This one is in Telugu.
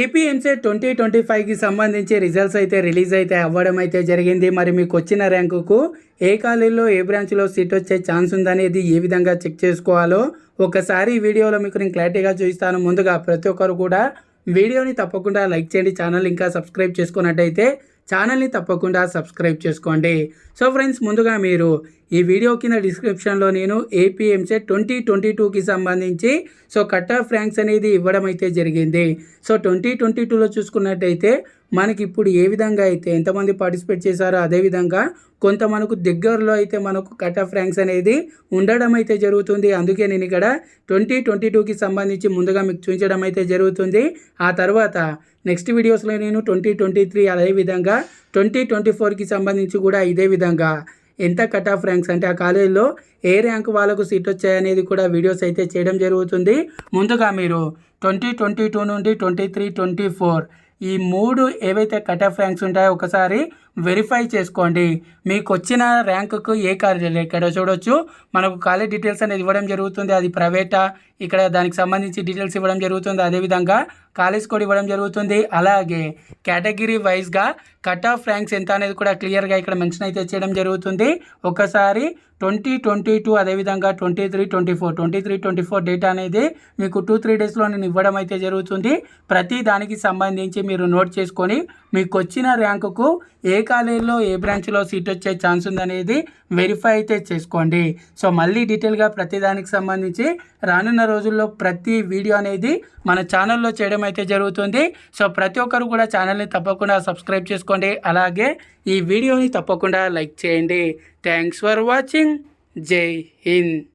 ఏపీ ఎంసెట్ 2025కి సంబంధించి రిజల్ట్స్ అయితే రిలీజ్ అయితే అవ్వడం అయితే జరిగింది. మరి మీకు వచ్చిన ర్యాంకుకు ఏ కాలేజీలో ఏ బ్రాంచ్లో సీట్ వచ్చే ఛాన్స్ ఉందనేది ఏ విధంగా చెక్ చేసుకోవాలో ఒకసారి ఈ వీడియోలో మీకు నేను క్లారిటీగా చూపిస్తాను. ముందుగా ప్రతి ఒక్కరు కూడా వీడియోని తప్పకుండా లైక్ చేయండి. ఛానల్ ఇంకా సబ్స్క్రైబ్ చేసుకున్నట్టయితే ఛానల్ని తప్పకుండా సబ్స్క్రైబ్ చేసుకోండి. సో ఫ్రెండ్స్, ముందుగా మీరు ఈ వీడియో కింద డిస్క్రిప్షన్లో నేను ఏపీ ఎంసెట్ 2022కి సంబంధించి కట్ ఆఫ్ ర్యాంక్స్ అనేది ఇవ్వడం అయితే జరిగింది. 2022లో చూసుకున్నట్టయితే మనకి ఇప్పుడు ఏ విధంగా అయితే ఎంతమంది పార్టిసిపేట్ చేశారో అదేవిధంగా కొంత మనకు దగ్గరలో అయితే మనకు కట్ ఆఫ్ ర్యాంక్స్ అనేది ఉండడం అయితే జరుగుతుంది. అందుకే నేను ఇక్కడ 2022కి సంబంధించి ముందుగా మీకు చూపించడం అయితే జరుగుతుంది. ఆ తర్వాత నెక్స్ట్ వీడియోస్లో నేను 2023 అదేవిధంగా 2024కి సంబంధించి కూడా ఇదే విధంగా ఎంత కట్ ఆఫ్ ర్యాంక్స్ అంటే ఆ కాలేజీలో ఏ ర్యాంక్ వాళ్ళకు సీట్ వచ్చాయనేది కూడా వీడియోస్ అయితే చేయడం జరుగుతుంది. ముందుగా మీరు 2022 నుండి 23, 24 ఈ 3 ఏవైతే కట్ ఆఫ్ ర్యాంక్స్ ఉంటాయో ఒకసారి వెరిఫై చేసుకోండి. మీకు వచ్చిన ర్యాంకుకు ఏ కాలేజీలో ఇక్కడ చూడొచ్చు మనకు కాలేజ్ డీటెయిల్స్ అనేది ఇవ్వడం జరుగుతుంది. అది ప్రైవేటా, ఇక్కడ దానికి సంబంధించి డీటెయిల్స్ ఇవ్వడం జరుగుతుంది. అదేవిధంగా కాలేజ్ కోడ్ ఇవ్వడం జరుగుతుంది. అలాగే కేటగిరీ వైజ్గా కట్ ఆఫ్ ర్యాంక్స్ ఎంత అనేది కూడా క్లియర్గా ఇక్కడ మెన్షన్ అయితే చేయడం జరుగుతుంది. ఒకసారి 2022 అదేవిధంగా 23, 24 డేటా అనేది మీకు 2-3 డేస్లో నేను ఇవ్వడం అయితే జరుగుతుంది. ప్రతి దానికి సంబంధించి మీరు నోట్ చేసుకొని మీకు వచ్చిన ర్యాంకుకు ఏ కాలేజీలో ఏ బ్రాంచ్లో సీట్ వచ్చే ఛాన్స్ ఉందనేది వెరిఫై అయితే చేసుకోండి. మళ్ళీ డీటెయిల్గా ప్రతి దానికి సంబంధించి రానున్న రోజుల్లో ప్రతి వీడియో అనేది మన ఛానల్లో చేయడం అయితే జరుగుతుంది. ప్రతి ఒక్కరు కూడా ఛానల్ని తప్పకుండా సబ్స్క్రైబ్ చేసుకోండి. అలాగే ఈ వీడియోని తప్పకుండా లైక్ చేయండి. Thanks for watching. జై హింద్.